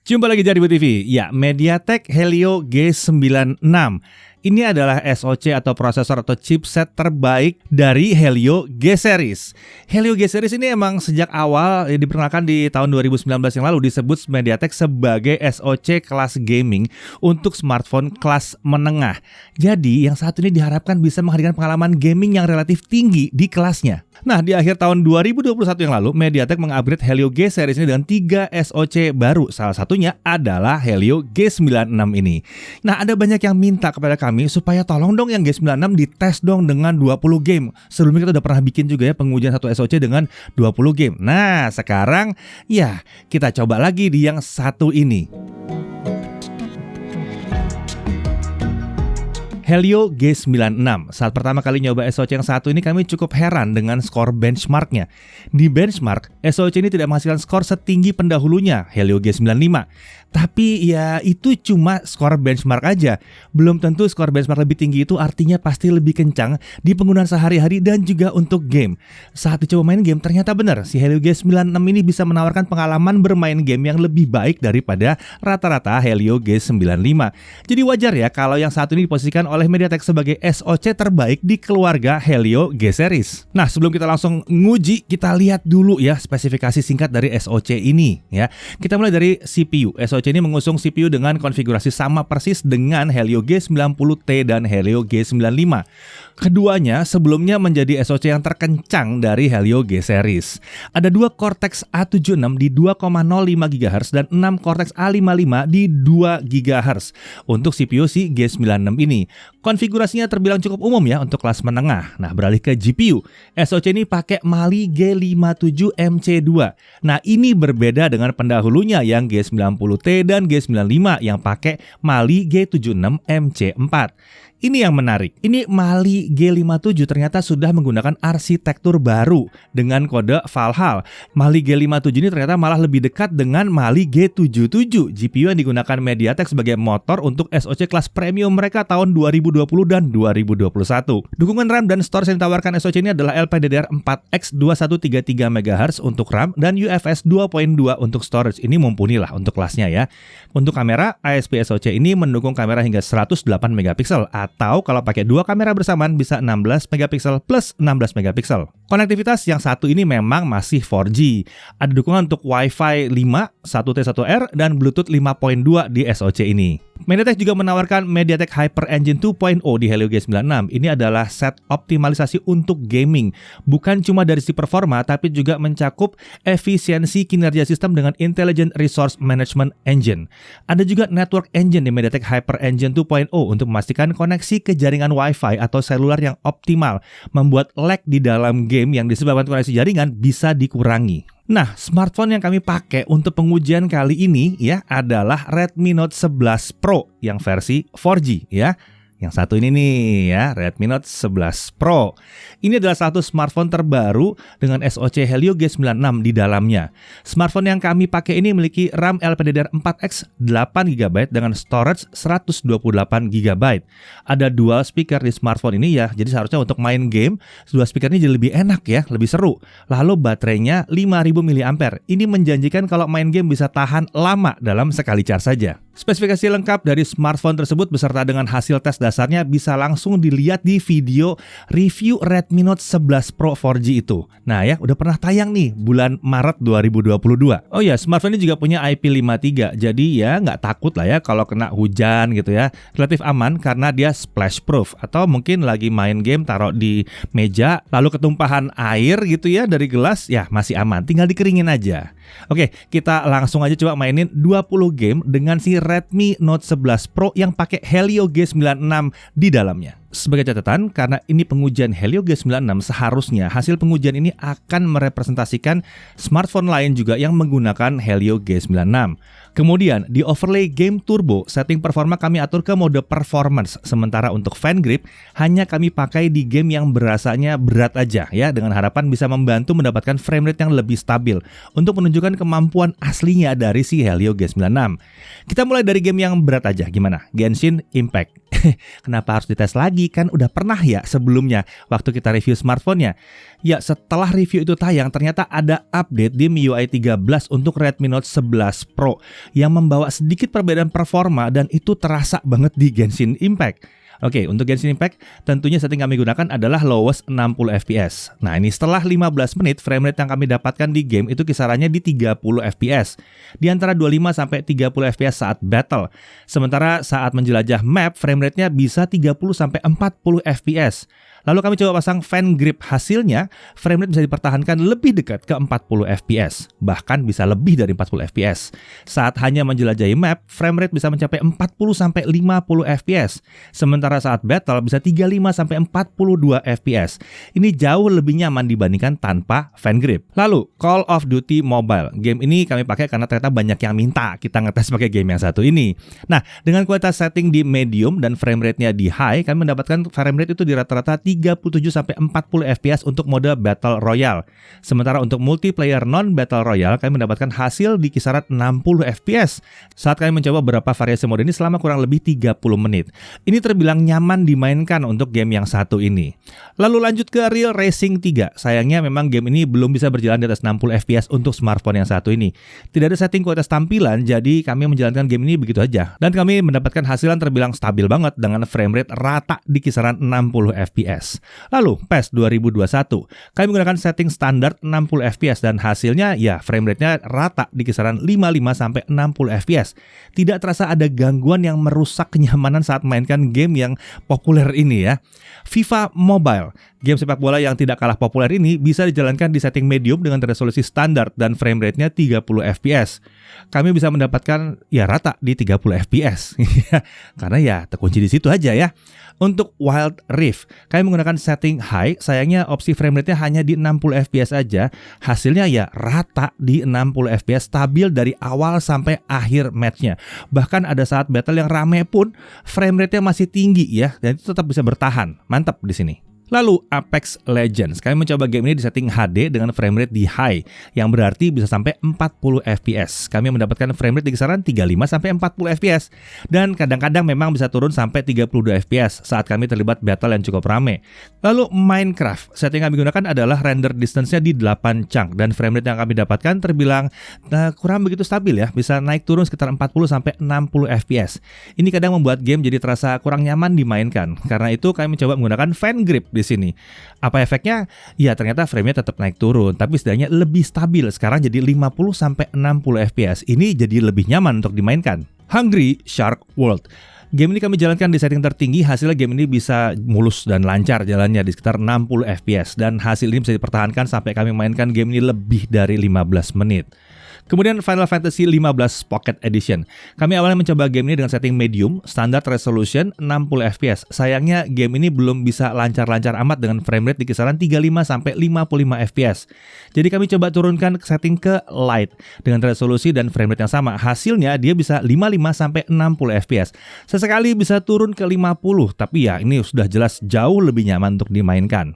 Jumpa lagi di Ribu TV. Ya, MediaTek Helio G96. Ini adalah SoC atau prosesor atau chipset terbaik dari Helio G Series. Helio G Series ini emang sejak awal diperkenalkan di tahun 2019 yang lalu disebut MediaTek sebagai SoC kelas gaming untuk smartphone kelas menengah. Jadi yang satu ini diharapkan bisa menghadirkan pengalaman gaming yang relatif tinggi di kelasnya. Nah, di akhir tahun 2021 yang lalu, MediaTek mengupgrade Helio G Series ini dengan 3 SoC baru. Salah satunya adalah Helio G96 ini. Nah, ada banyak yang minta kepada kami supaya tolong dong yang G96 dites dong dengan 20 game. Sebelumnya kita udah pernah bikin juga ya pengujian satu SoC dengan 20 game. Nah, sekarang ya kita coba lagi di yang satu ini. Helio G96. Saat pertama kali nyoba SoC yang satu ini kami cukup heran dengan skor benchmarknya. Di benchmark, SoC ini tidak menghasilkan skor setinggi pendahulunya, Helio G95. Tapi ya itu cuma skor benchmark aja. Belum tentu skor benchmark lebih tinggi itu artinya pasti lebih kencang di penggunaan sehari-hari dan juga untuk game. Saat dicoba main game ternyata benar, si Helio G96 ini bisa menawarkan pengalaman bermain game yang lebih baik daripada rata-rata Helio G95. Jadi wajar ya kalau yang satu ini diposisikan oleh MediaTek sebagai SoC terbaik di keluarga Helio G Series. Nah, sebelum kita langsung nguji, kita lihat dulu ya spesifikasi singkat dari SoC ini ya. Kita mulai dari CPU. SoC ini mengusung CPU dengan konfigurasi sama persis dengan Helio G90T dan Helio G95. Keduanya sebelumnya menjadi SoC yang terkencang dari Helio G Series. Ada 2 Cortex A76 di 2,05 GHz dan 6 Cortex A55 di 2 GHz untuk CPU si G96 ini. Konfigurasinya terbilang cukup umum ya untuk kelas menengah. Nah, beralih ke GPU, SoC ini pakai Mali G57 MC2. Nah, ini berbeda dengan pendahulunya yang G90T dan G95 yang pakai Mali G76 MC4. Ini yang menarik. Ini Mali G57 ternyata sudah menggunakan arsitektur baru dengan kode Valhalla. Mali G57 ini ternyata malah lebih dekat dengan Mali G77, GPU yang digunakan MediaTek sebagai motor untuk SoC kelas premium mereka tahun 2020 dan 2021. Dukungan RAM dan storage yang ditawarkan SoC ini adalah LPDDR4X 2133 MHz untuk RAM dan UFS 2.2 untuk storage. Ini mumpuni lah untuk kelasnya ya. Untuk kamera, ASP SoC ini mendukung kamera hingga 108 megapiksel atau kalau pakai 2 kamera bersamaan bisa 16 megapiksel plus 16 megapiksel. Konektivitas yang satu ini memang masih 4G. Ada dukungan untuk Wi-Fi 5, 1T1R dan Bluetooth 5.2 di SoC ini. MediaTek juga menawarkan MediaTek Hyper Engine 2.0 di Helio G96. Ini adalah set optimalisasi untuk gaming. Bukan cuma dari sisi performa, tapi juga mencakup efisiensi kinerja sistem dengan Intelligent Resource Management Engine. Ada juga Network Engine di MediaTek Hyper Engine 2.0 untuk memastikan koneksi ke jaringan Wi-Fi atau seluler yang optimal, membuat lag di dalam game yang disebabkan koneksi jaringan bisa dikurangi. Nah, smartphone yang kami pakai untuk pengujian kali ini ya adalah Redmi Note 11 Pro yang versi 4G ya. Yang satu ini nih ya, Redmi Note 11 Pro. Ini adalah satu smartphone terbaru dengan SoC Helio G96 di dalamnya. Smartphone yang kami pakai ini memiliki RAM LPDDR4X 8GB dengan storage 128GB. Ada dual speaker di smartphone ini ya, jadi seharusnya untuk main game, dua speaker ini jadi lebih enak ya, lebih seru. Lalu baterainya 5000 mAh. Ini menjanjikan kalau main game bisa tahan lama dalam sekali charge saja. Spesifikasi lengkap dari smartphone tersebut beserta dengan hasil tes dasarnya bisa langsung dilihat di video review Redmi Note 11 Pro 4G itu. Nah ya, udah pernah tayang nih bulan Maret 2022. Oh ya, smartphone ini juga punya IP53, jadi ya nggak takut lah ya kalau kena hujan gitu ya. Relatif aman karena dia splash proof, atau mungkin lagi main game taruh di meja lalu ketumpahan air gitu ya dari gelas, ya masih aman, tinggal dikeringin aja. Oke, kita langsung aja coba mainin 20 game dengan si Redmi Note 11 Pro yang pakai Helio G96 di dalamnya. Sebagai catatan, karena ini pengujian Helio G96, seharusnya hasil pengujian ini akan merepresentasikan smartphone lain juga yang menggunakan Helio G96. Kemudian di overlay Game Turbo, setting performa kami atur ke mode performance. Sementara untuk fan grip, hanya kami pakai di game yang berasanya berat aja ya, dengan harapan bisa membantu mendapatkan frame rate yang lebih stabil untuk menunjukkan kemampuan aslinya dari si Helio G96. Kita mulai dari game yang berat aja, gimana? Genshin Impact. Kenapa harus dites lagi? tapi kan udah pernah ya sebelumnya waktu kita review smartphone-nya. Ya, setelah review itu tayang, ternyata ada update di MIUI 13 untuk Redmi Note 11 Pro yang membawa sedikit perbedaan performa dan itu terasa banget di Genshin Impact. Oke, untuk Genshin Impact tentunya setting kami gunakan adalah lowest 60 fps. Nah, ini setelah 15 menit frame rate yang kami dapatkan di game itu kisarannya di 30 fps. Di antara 25 sampai 30 fps saat battle. Sementara saat menjelajah map frame rate-nya bisa 30 sampai 40 fps. Lalu kami coba pasang fan grip, hasilnya frame rate bisa dipertahankan lebih dekat ke 40 fps, bahkan bisa lebih dari 40 fps. Saat hanya menjelajahi map, frame rate bisa mencapai 40 sampai 50 fps. Sementara saat battle bisa 35 sampai 42 fps. Ini jauh lebih nyaman dibandingkan tanpa fan grip. Lalu Call of Duty Mobile. Game ini kami pakai karena ternyata banyak yang minta kita ngetes pakai game yang satu ini. Nah, dengan kualitas setting di medium dan frame rate-nya di high, kami mendapatkan frame rate itu di rata-rata 37 sampai 40 fps untuk mode Battle Royale. Sementara untuk multiplayer non-Battle Royale, kami mendapatkan hasil di kisaran 60 fps saat kami mencoba beberapa variasi mode ini selama kurang lebih 30 menit. Ini terbilang nyaman dimainkan untuk game yang satu ini. Lalu lanjut ke Real Racing 3. Sayangnya memang game ini belum bisa berjalan di atas 60 fps untuk smartphone yang satu ini. Tidak ada setting kualitas tampilan, jadi kami menjalankan game ini begitu aja. Dan kami mendapatkan hasil yang terbilang stabil banget dengan frame rate rata di kisaran 60 fps. Lalu PES 2021, kami menggunakan setting standar 60 fps dan hasilnya ya frame rate-nya rata di kisaran 55 sampai 60 fps. Tidak terasa ada gangguan yang merusak kenyamanan saat mainkan game yang populer ini ya. FIFA Mobile, game sepak bola yang tidak kalah populer ini bisa dijalankan di setting medium dengan resolusi standar dan frame rate-nya 30 fps. Kami bisa mendapatkan ya rata di 30 fps. Karena ya terkunci di situ aja ya. Untuk Wild Rift, kami menggunakan setting high, sayangnya opsi frame rate-nya hanya di 60 fps aja. Hasilnya ya rata di 60 fps, stabil dari awal sampai akhir matchnya. Bahkan ada saat battle yang rame pun frame rate-nya masih tinggi ya, dan itu tetap bisa bertahan. Mantap di sini. Lalu Apex Legends, kami mencoba game ini di setting HD dengan frame rate di high, yang berarti bisa sampai 40 fps. Kami mendapatkan frame rate di kisaran 35 sampai 40 fps. Dan kadang-kadang memang bisa turun sampai 32 fps saat kami terlibat battle yang cukup rame. Lalu Minecraft, setting yang kami gunakan adalah render distance-nya di 8 chunk dan frame rate yang kami dapatkan terbilang kurang begitu stabil ya, bisa naik turun sekitar 40 sampai 60 fps. Ini kadang membuat game jadi terasa kurang nyaman dimainkan. Karena itu kami coba menggunakan fan grip di sini. Apa efeknya? Ya ternyata frame-nya tetap naik turun, tapi setidaknya lebih stabil. Sekarang jadi 50 sampai 60 fps. Ini jadi lebih nyaman untuk dimainkan. Hungry Shark World. Game ini kami jalankan di setting tertinggi, hasilnya game ini bisa mulus dan lancar jalannya di sekitar 60 fps dan hasil ini bisa dipertahankan sampai kami mainkan game ini lebih dari 15 menit. Kemudian Final Fantasy 15 Pocket Edition. Kami awalnya mencoba game ini dengan setting medium, standar resolution 60 fps. Sayangnya game ini belum bisa lancar-lancar amat dengan frame rate di kisaran 35 sampai 55 fps. Jadi kami coba turunkan setting ke light dengan resolusi dan frame rate yang sama. Hasilnya dia bisa 55 sampai 60 fps. Sesekali bisa turun ke 50, tapi ya ini sudah jelas jauh lebih nyaman untuk dimainkan.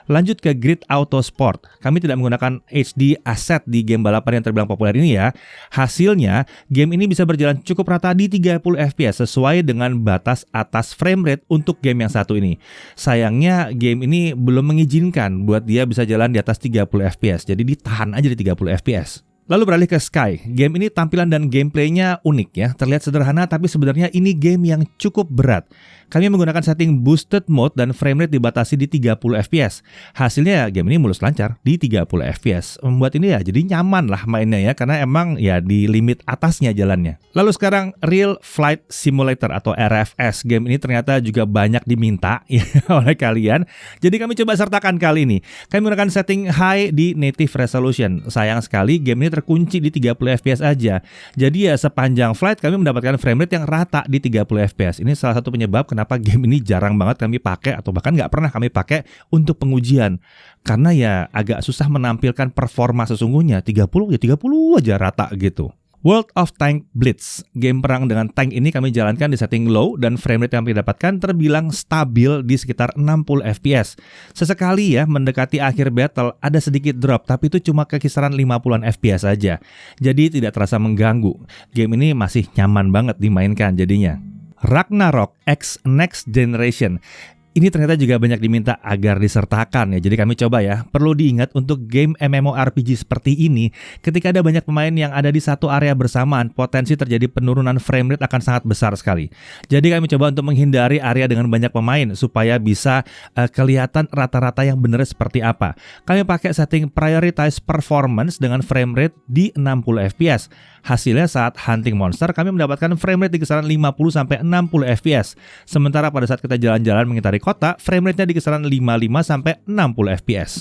Lanjut ke Grid Auto Sport. Kami tidak menggunakan HD asset di game balapan yang terbilang populer ini ya. Hasilnya, game ini bisa berjalan cukup rata di 30 fps sesuai dengan batas atas frame rate untuk game yang satu ini. Sayangnya, game ini belum mengizinkan buat dia bisa jalan di atas 30 fps. Jadi ditahan aja di 30 fps. Lalu beralih ke Sky. Game ini tampilan dan gameplaynya unik ya. Terlihat sederhana tapi sebenarnya ini game yang cukup berat. Kami menggunakan setting boosted mode dan frame rate dibatasi di 30 fps. Hasilnya game ini mulus lancar di 30 fps. Membuat ini ya jadi nyaman lah mainnya ya, karena emang ya di limit atasnya jalannya. Lalu sekarang Real Flight Simulator atau RFS. Game ini ternyata juga banyak diminta ya, oleh kalian. Jadi kami coba sertakan kali ini. Kami menggunakan setting high di native resolution. Sayang sekali game ini terkunci di 30 fps aja. Jadi ya sepanjang flight kami mendapatkan frame rate yang rata di 30 fps. Ini salah satu penyebab kenapa game ini jarang banget kami pakai atau bahkan nggak pernah kami pakai untuk pengujian. Karena ya agak susah menampilkan performa sesungguhnya. 30 ya 30 aja rata gitu. World of Tank Blitz. Game perang dengan tank ini kami jalankan di setting low dan frame rate yang kami dapatkan terbilang stabil di sekitar 60 fps. Sesekali ya mendekati akhir battle ada sedikit drop, tapi itu cuma ke kisaran 50-an fps saja. Jadi tidak terasa mengganggu. Game ini masih nyaman banget dimainkan jadinya. Ragnarok X Next Generation. Ini ternyata juga banyak diminta agar disertakan ya. Jadi kami coba ya. Perlu diingat untuk game MMORPG seperti ini, ketika ada banyak pemain yang ada di satu area bersamaan, potensi terjadi penurunan frame rate akan sangat besar sekali. Jadi kami coba untuk menghindari area dengan banyak pemain supaya bisa kelihatan rata-rata yang benar seperti apa. Kami pakai setting prioritize performance dengan frame rate di 60 fps. Hasilnya saat hunting monster kami mendapatkan frame rate di kisaran 50 sampai 60 fps. Sementara pada saat kita jalan-jalan mengitari kota, frame rate-nya di kisaran 55 sampai 60 fps.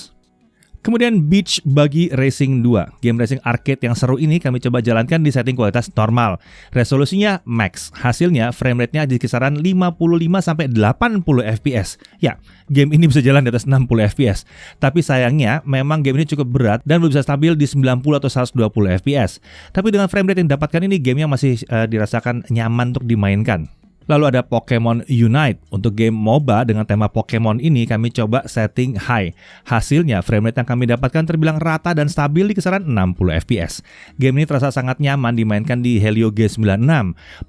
Kemudian Beach Buggy Racing 2, game racing arcade yang seru ini kami coba jalankan di setting kualitas normal. Resolusinya max, hasilnya frame rate-nya di kisaran 55 sampai 80 fps. Ya, game ini bisa jalan di atas 60 fps. Tapi sayangnya memang game ini cukup berat dan belum bisa stabil di 90 atau 120 fps. Tapi dengan frame rate yang didapatkan ini, gamenya masih dirasakan nyaman untuk dimainkan. Lalu ada Pokemon Unite. Untuk game MOBA dengan tema Pokemon ini kami coba setting high. Hasilnya frame rate yang kami dapatkan terbilang rata dan stabil di kisaran 60 fps. Game ini terasa sangat nyaman dimainkan di Helio G96.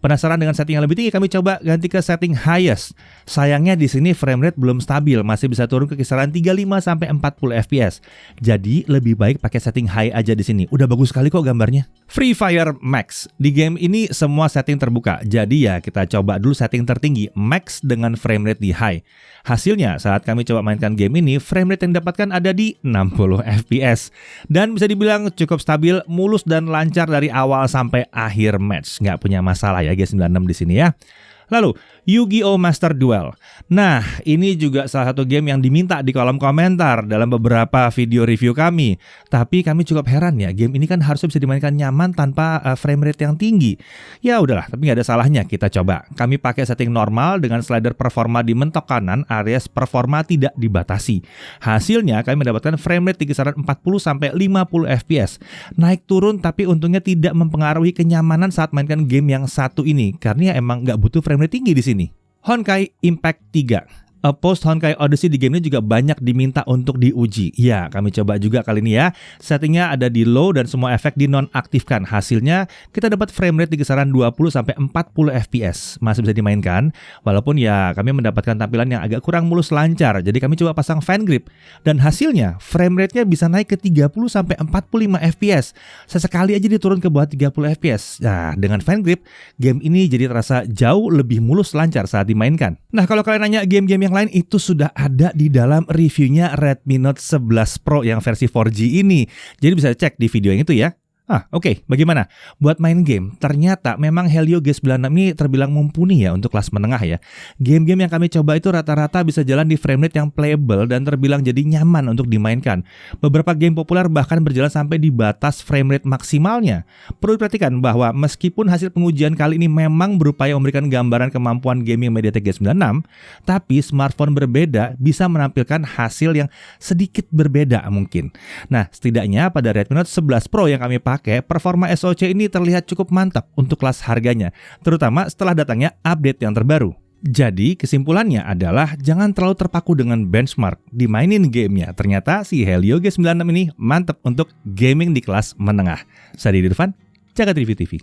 Penasaran dengan setting yang lebih tinggi, kami coba ganti ke setting highest. Sayangnya di sini frame rate belum stabil, masih bisa turun ke kisaran 35 sampai 40 fps. Jadi lebih baik pakai setting high aja di sini. Udah bagus sekali kok gambarnya. Free Fire Max. Di game ini semua setting terbuka. Jadi ya kita coba dulu setting tertinggi, max dengan frame rate di high. Hasilnya saat kami coba mainkan game ini, frame rate yang didapatkan ada di 60 fps. Dan bisa dibilang cukup stabil, mulus dan lancar dari awal sampai akhir match. Nggak punya masalah ya G96 di sini ya. Lalu, Yu-Gi-Oh! Master Duel. Nah, ini juga salah satu game yang diminta di kolom komentar dalam beberapa video review kami. Tapi kami cukup heran ya, game ini kan harusnya bisa dimainkan nyaman tanpa frame rate yang tinggi. Ya udahlah, tapi nggak ada salahnya kita coba. Kami pakai setting normal dengan slider performa di mentok kanan, alias performa tidak dibatasi. Hasilnya kami mendapatkan frame rate di kisaran 40 sampai 50 fps. Naik turun tapi untungnya tidak mempengaruhi kenyamanan saat mainkan game yang satu ini, karena emang nggak butuh frame rate tinggi di sini. Honkai Impact 3. Post Honkai Odyssey di game ini juga banyak diminta untuk diuji. Ya, kami coba juga kali ini ya. Settingnya ada di low dan semua efek dinonaktifkan. Hasilnya kita dapat frame rate di kisaran 20 sampai 40 fps. Masih bisa dimainkan, walaupun ya kami mendapatkan tampilan yang agak kurang mulus lancar. Jadi kami coba pasang fan grip dan hasilnya frame rate-nya bisa naik ke 30 sampai 45 fps. Sesekali aja diturun ke bawah 30 fps. Nah, dengan fan grip, game ini jadi terasa jauh lebih mulus lancar saat dimainkan. Nah, kalau kalian nanya game-game yang lain, itu sudah ada di dalam reviewnya Redmi Note 11 Pro yang versi 4G ini. Jadi bisa cek di video yang itu ya. Oke. Bagaimana? Buat main game, ternyata memang Helio G96 ini terbilang mumpuni ya untuk kelas menengah ya. Game-game yang kami coba itu rata-rata bisa jalan di frame rate yang playable dan terbilang jadi nyaman untuk dimainkan. Beberapa game populer bahkan berjalan sampai di batas frame rate maksimalnya. Perlu diperhatikan bahwa meskipun hasil pengujian kali ini memang berupaya memberikan gambaran kemampuan gaming MediaTek G96, tapi smartphone berbeda bisa menampilkan hasil yang sedikit berbeda mungkin. Nah, setidaknya pada Redmi Note 11 Pro yang kami pakai, performa SoC ini terlihat cukup mantap untuk kelas harganya, terutama setelah datangnya update yang terbaru. Jadi kesimpulannya adalah jangan terlalu terpaku dengan benchmark dimainin gamenya. Ternyata si Helio G96 ini mantap untuk gaming di kelas menengah. Saya Didi Irfan, Jagat Review TV.